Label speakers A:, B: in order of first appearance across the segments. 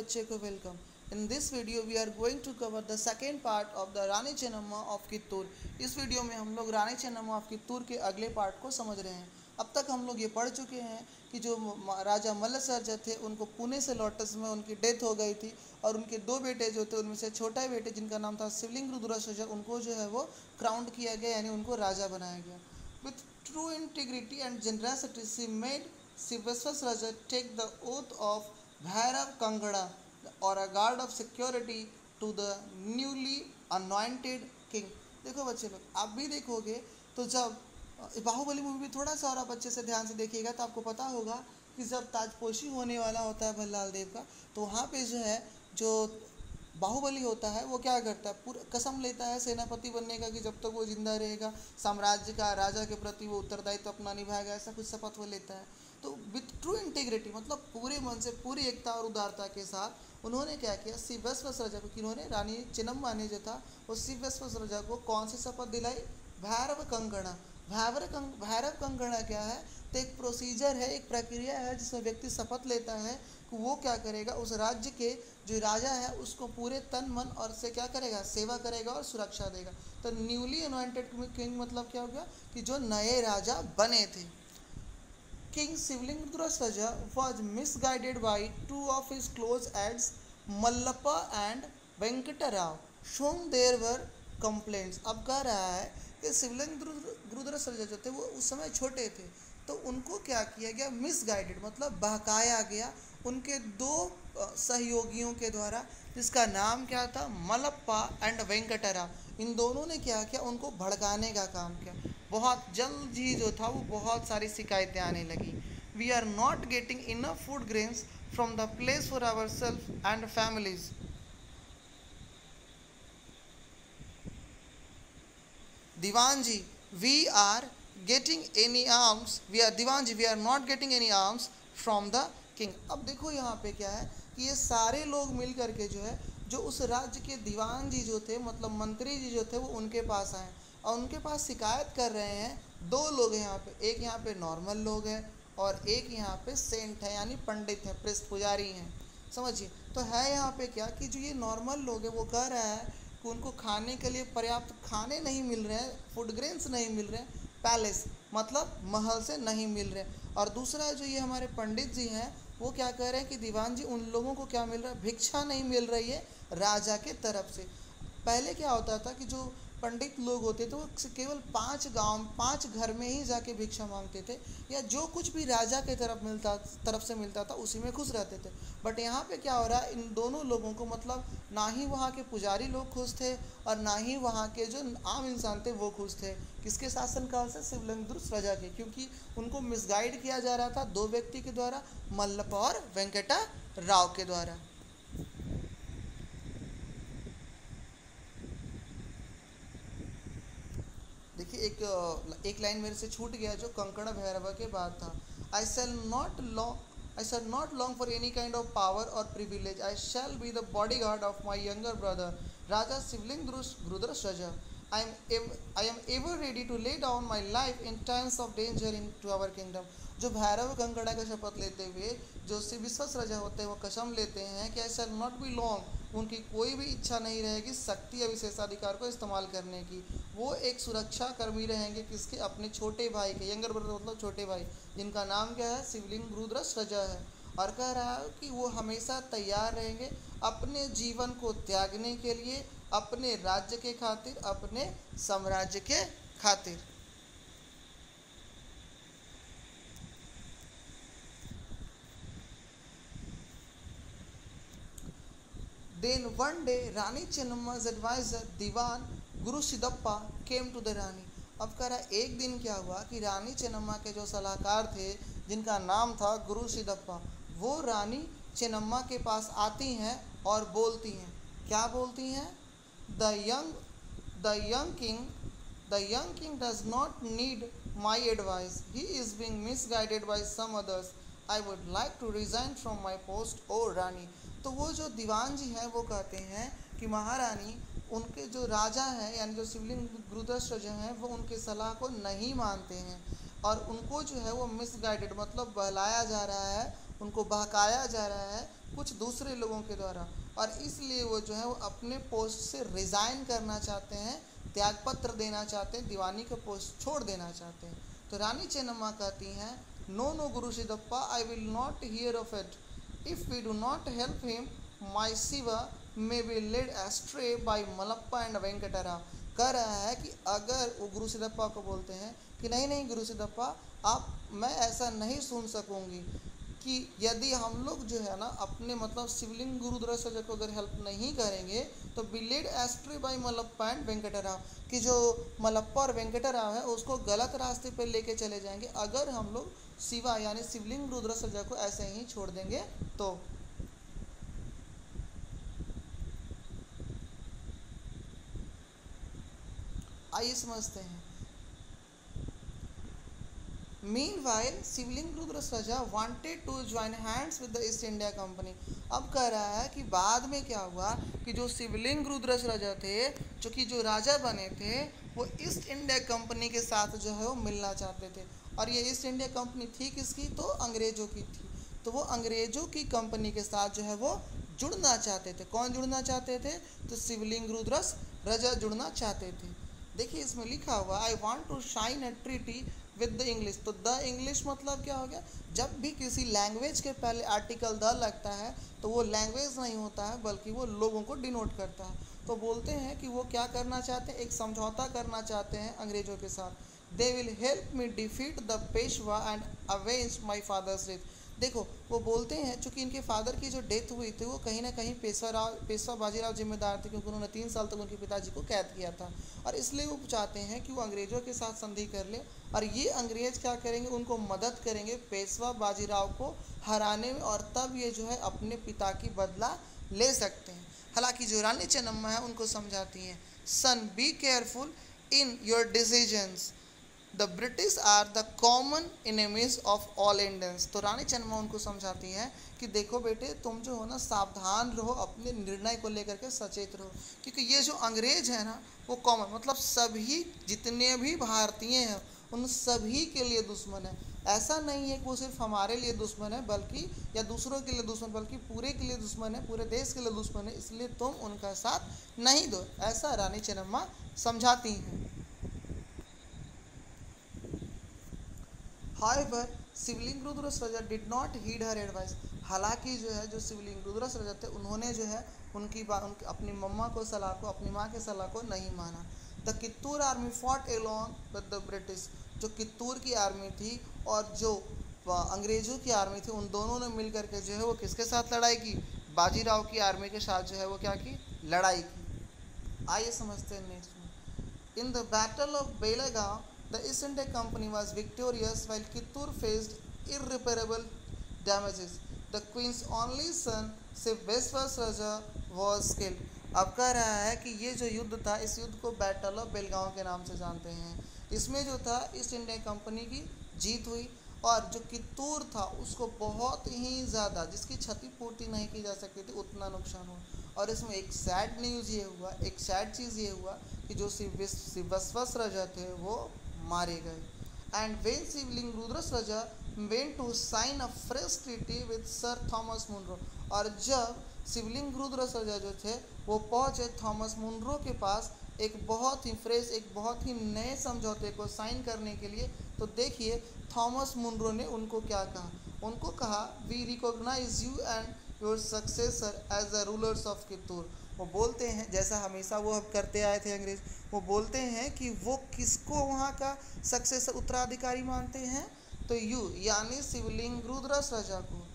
A: बच्चे को welcome. In this video we are going to cover the second part of the Rani Chennamma of Kittur. इस वीडियो में हम लोग रानी चेन्नम्मा ऑफ कित्तूर के अगले पार्ट को समझ रहे हैं। अब तक हम लोग ये पढ़ चुके हैं कि जो राजा मल्लसर्जा थे उनको पुणे से लौटस में उनकी डेथ हो गई थी और उनके दो बेटे जो थे उनमें से छोटा बेटे जिनका नाम था शिवलिंग रुद्राश्वज उनको जो है वो क्राउंड किया गया, यानी उनको राजा बनाया गया। With true integrity and generosity she made Sivaswasraja take the oath of Bhairav Kangada or a guard of security to the newly anointed king। देखो बच्चे लोग, आप भी देखोगे तो जब बाहुबली मूवी भी थोड़ा सा और आप अच्छे से ध्यान से देखिएगा तो आपको पता होगा कि जब ताजपोशी होने वाला होता है भल्लाल देव का, तो वहाँ पे जो है जो बाहुबली होता है वो क्या करता है, पूरा कसम लेता है सेनापति बनने का कि जब तक वो जिंदा रहेगा साम्राज्य का राजा के प्रति वो उत्तरदायित्व अपना निभाएगा, ऐसा कुछ शपथ वो लेता है। तो विथ ट्रू इंटीग्रिटी मतलब पूरे मन से पूरी एकता और उदारता के साथ उन्होंने क्या किया, शिवस्वसराजा को, किन्होंने रानी चेन्नम्मा ने जो था वो शिवस्वसराजा को कौन सी शपथ दिलाई, भैरव कंकणा। भैरव कंकणा क्या है, तो एक प्रोसीजर है, एक प्रक्रिया है जिसमें व्यक्ति शपथ लेता है कि वो क्या करेगा, उस राज्य के जो राजा है उसको पूरे तन मन और से क्या करेगा, सेवा करेगा और सुरक्षा देगा। तो न्यूली अनॉइंटेड किंग मतलब क्या हो गया कि जो नए राजा बने थे। King Sivlingrudra was misguided by two of his close aides, Mallappa and Venkatarao, whom there were complaints। अब कह रहा है कि शिवलिंगरुद्र जो थे वो उस समय छोटे थे, तो उनको क्या किया गया, मिसगाइडेड मतलब बहकाया गया उनके दो सहयोगियों के द्वारा, जिसका नाम क्या था, मलप्पा एंड वेंकटरा। इन दोनों ने क्या किया, उनको भड़काने का काम किया। बहुत जल्द ही जो था वो बहुत सारी शिकायतें आने लगी। We are not getting enough food grains from the place for our self and families. Diwan ji, we are getting any arms, Diwan ji we are not getting any arms from the king. अब देखो यहाँ पे क्या है कि ये सारे लोग मिल करके जो है, जो उस राज्य के दीवान जी जो थे मतलब मंत्री जी जो थे वो उनके पास आए और उनके पास शिकायत कर रहे हैं। दो लोग हैं यहाँ पे, एक यहाँ पे नॉर्मल लोग हैं और एक यहाँ पे सेंट है यानी पंडित हैं, प्रेस्ट पुजारी हैं, समझिए। तो है यहाँ पे क्या कि जो ये नॉर्मल लोग हैं वो कह रहा है कि उनको खाने के लिए पर्याप्त खाने नहीं मिल रहे हैं, फूड ग्रेन्स नहीं मिल रहे हैं, पैलेस मतलब महल से नहीं मिल रहे हैं। और दूसरा जो ये हमारे पंडित जी हैं वो क्या कह रहे हैं कि दीवान जी उन लोगों को क्या मिल रहा है, भिक्षा नहीं मिल रही है राजा के तरफ से। पहले क्या होता था कि जो पंडित लोग होते थे वो केवल 5 घर में ही जाके भिक्षा मांगते थे, या जो कुछ भी राजा के तरफ से मिलता था उसी में खुश रहते थे। बट यहाँ पे क्या हो रहा है, इन दोनों लोगों को मतलब ना ही वहाँ के पुजारी लोग खुश थे और ना ही वहाँ के जो आम इंसान थे वो खुश थे। किसके शासनकाल से, शिवलिंगरुद्र के, क्योंकि उनको मिसगाइड किया जा रहा था दो व्यक्ति के द्वारा, मल्लप्पा और वेंकटा राव के द्वारा। देखिए एक लाइन मेरे से छूट गया जो कंकण भैरव के बाद था। I shall not long for any kind of power और privilege, I shall be the body guard of my younger brother Raja Shivalingarudra. I am ever ready to lay down my life in times of danger into our kingdom। जो भैरव कंकड़ा का शपथ लेते हुए जो विश्वासराजा होते हैं वो कसम लेते हैं कि आई शैल नॉट बी लॉन्ग, उनकी कोई भी इच्छा नहीं रहेगी शक्ति या विशेषाधिकार को इस्तेमाल करने की। वो एक सुरक्षा कर्मी रहेंगे किसके, अपने छोटे भाई के, यंगर ब्रदर मतलब छोटे भाई, जिनका नाम क्या है, शिवलिंगरुद्र है। और कह रहा है कि वो हमेशा तैयार रहेंगे अपने जीवन को त्यागने के लिए, अपने राज्य के खातिर, अपने साम्राज्य के खातिर। Then one day Rani Chennamma's advisor Diwan Guru Siddappa came to the रानी। अब कह रहा एक दिन क्या हुआ कि रानी चेन्नम्मा के जो सलाहकार थे जिनका नाम था गुरु सिद्धप्पा, वो रानी चेन्नम्मा के पास आती हैं और बोलती हैं, क्या बोलती हैं, the young king does not need my advice, he is being misguided by some others, I would like to resign from my post, ओ रानी। तो वो जो दीवान जी हैं वो कहते हैं कि महारानी, उनके जो राजा हैं यानी जो शिवलिंगरुद्र जो हैं वो उनके सलाह को नहीं मानते हैं और उनको जो है वो मिसगाइडेड मतलब बहलाया जा रहा है, उनको बहकाया जा रहा है कुछ दूसरे लोगों के द्वारा, और इसलिए वो जो है वो अपने पोस्ट से रिज़ाइन करना चाहते हैं, त्यागपत्र देना चाहते हैं, दीवानी का पोस्ट छोड़ देना चाहते हैं। तो रानी चेन्नम्मा कहती हैं, no no Guru Siddhappa, I will not hear of it. If we do not help him, my Shiva may be led astray by Malappa and Venkatrao. कह रहा है कि अगर वो गुरु सिद्धप्पा को बोलते हैं कि नहीं नहीं गुरु सिद्धप्पा, आप, मैं ऐसा नहीं सुन सकूंगी कि यदि हम लोग जो है ना अपने मतलब शिवलिंग गुरुद्वारा सजा को अगर हेल्प नहीं करेंगे तो be led astray by Malappa and Venkatrao, कि जो मलप्पा और वेंकटराव है उसको गलत रास्ते पर लेके चले जाएंगे अगर हम लोग शिवा यानी शिवलिंग गुरुद्वारा सजा को ऐसे ही छोड़ देंगे तो। आइए समझते हैं। Meanwhile, Shivling रुद्रसजा wanted to join hands with the East India Company। अब कह रहा है कि बाद में क्या हुआ कि जो शिवलिंग रुद्रसजा थे, जो कि जो राजा बने थे, वो ईस्ट इंडिया कंपनी के साथ जो है वो मिलना चाहते थे। और ये ईस्ट इंडिया कंपनी थी किसकी? तो अंग्रेज़ों की थी। तो वो अंग्रेज़ों की कंपनी के साथ जो है वो जुड़ना चाहते थे। कौन जुड़ना चाहते थे? तो शिवलिंग रुद्रसजा जुड़ना चाहते थे। देखिए इसमें लिखा हुआ, I want to sign a treaty with the English. तो द इंग्लिश मतलब क्या हो गया? जब भी किसी लैंग्वेज के पहले आर्टिकल द लगता है तो वो लैंग्वेज नहीं होता है बल्कि वो लोगों को डिनोट करता है। तो बोलते हैं कि वो क्या करना चाहते हैं? एक समझौता करना चाहते हैं अंग्रेज़ों के साथ। They will help me defeat the Peshwa and avenge my father's death. देखो वो बोलते हैं चूँकि इनके फादर की जो डेथ हुई थी वो कहीं ना कहीं पेशवा बाजीराव जिम्मेदार थे, क्योंकि उन्होंने 3 साल तक उनके पिताजी को कैद किया था, और इसलिए वो चाहते हैं कि वो अंग्रेज़ों के साथ संधि कर ले और ये अंग्रेज़ क्या करेंगे? उनको मदद करेंगे पेशवा बाजीराव को हराने में, और तब ये जो है अपने पिता की बदला ले सकते हैं। हालांकि जो रानी चेन्नम्मा है उनको समझाती हैं, son be careful in your decisions, the British are the common enemies of all Indians. तो रानी चेन्नम्मा उनको समझाती हैं कि देखो बेटे, तुम जो हो ना सावधान रहो, अपने निर्णय को लेकर के सचेत रहो, क्योंकि ये जो अंग्रेज है ना वो कॉमन मतलब सभी जितने भी भारतीय हैं उन सभी के लिए दुश्मन है। ऐसा नहीं है कि वो सिर्फ हमारे लिए दुश्मन है बल्कि या दूसरों के लिए दुश्मन, बल्कि पूरे के लिए दुश्मन है, पूरे देश के लिए दुश्मन है, इसलिए तुम उनका साथ नहीं दो, ऐसा रानी चेन्नम्मा समझाती हैं। However, Shivalinga Rudrasarja did not heed her advice. हालांकि जो है जो शिवलिंग रुद्रसजा थे उन्होंने जो है उनकी अपनी मम्मा को सलाह को, अपनी माँ के सलाह को नहीं माना। The Kittur army fought along with the British. जो कित्तूर की आर्मी थी और जो अंग्रेज़ों की आर्मी थी, उन दोनों ने मिल करके जो है वो किसके साथ लड़ाई की? बाजीराव की आर्मी के साथ जो है वो क्या की? लड़ाई की। आइए समझते हैं नेक्स्ट में। In the battle of Belgaum the East India Company was victorious while Kittur faced irreparable damages. The Queen's only son, Siveswasraja, was killed. अब कह रहा है कि ये जो युद्ध था, इस युद्ध को बैटल ऑफ बेलगांव के नाम से जानते हैं। इसमें जो था ईस्ट इंडिया कंपनी की जीत हुई और जो कित्तूर था उसको बहुत ही ज़्यादा, जिसकी क्षतिपूर्ति नहीं की जा सकती थी, उतना नुकसान हुआ। और इसमें एक सैड न्यूज़ ये हुआ, एक सैड चीज़ ये हुआ कि जो शिवस्वसराजा थे वो मारे गए। And when Shivalinga Rudrasarja went to sign a fresh treaty with sir Thomas Munro. और जब शिवलिंग रुद्रसजा जो थे वो पहुँचे थॉमस मुनरो के पास एक बहुत ही फ्रेश, एक बहुत ही नए समझौते को साइन करने के लिए, तो देखिए थॉमस मुनरो ने उनको क्या कहा? उनको कहा, we recognize you and your successor as the rulers of Kittur. वो बोलते हैं, जैसा हमेशा वो करते आए थे अंग्रेज, वो बोलते हैं कि वो किसको वहाँ का सक्सेसर, उत्तराधिकारी मानते हैं? तो यू यानी शिवलिंग रुद्रसजा को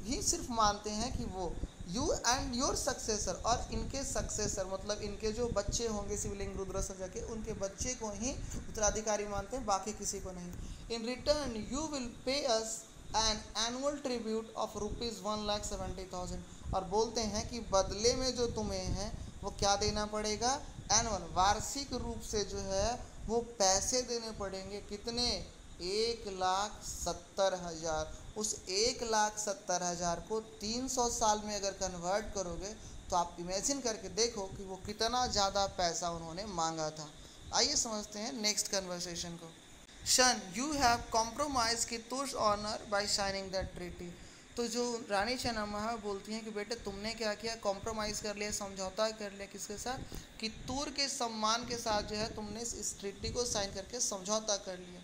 A: ही सिर्फ मानते हैं कि वो यू एंड योर सक्सेसर, और इनके सक्सेसर मतलब इनके जो बच्चे होंगे शिवलिंग रुद्रसजा के, उनके बच्चे को ही उत्तराधिकारी मानते हैं, बाकी किसी को नहीं। In return you will pay us an annual tribute of ₹1,70,000। और बोलते हैं कि बदले में जो तुम्हें है वो क्या देना पड़ेगा? एनुअल, वार्षिक रूप से जो है वो पैसे देने पड़ेंगे। कितने? 1,70,000। उस 1,70,000 को 300 साल में अगर कन्वर्ट करोगे तो आप इमेजिन करके देखो कि वो कितना ज़्यादा पैसा उन्होंने मांगा था। आइए समझते हैं नेक्स्ट कन्वर्सेशन को। Son, you have compromise Kittur's honour by signing that treaty. तो जो रानी चेन्नम्मा बोलती हैं कि बेटे तुमने क्या किया, कॉम्प्रोमाइज़ कर लिया, समझौता कर लिया, किसके साथ, कित्तूर के सम्मान के साथ जो है तुमने इस ट्रीटी को साइन करके समझौता कर लिया।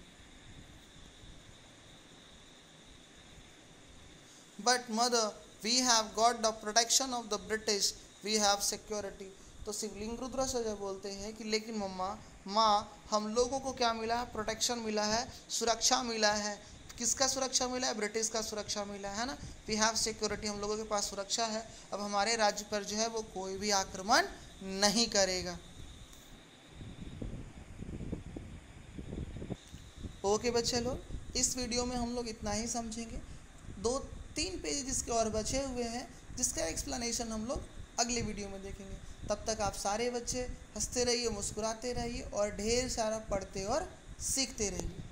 A: But mother we have got the protection of the British, we have security. तो शिवलिंग रुद्र बोलते हैं कि लेकिन मम्मा, माँ, हम लोगों को क्या मिला है, प्रोटेक्शन मिला है, सुरक्षा मिला है। किसका सुरक्षा मिला है, ब्रिटिश का सुरक्षा मिला है ना। वी हैव सिक्योरिटी, हम लोगों के पास सुरक्षा है, अब हमारे राज्य पर जो है वो कोई भी आक्रमण नहीं करेगा। ओके बच्चे लोग, इस वीडियो में हम लोग इतना ही समझेंगे। 2-3 पेज इसके और बचे हुए हैं जिसका एक्सप्लेनेशन हम लोग अगले वीडियो में देखेंगे। तब तक आप सारे बच्चे हंसते रहिए, मुस्कुराते रहिए और ढेर सारा पढ़ते और सीखते रहिए।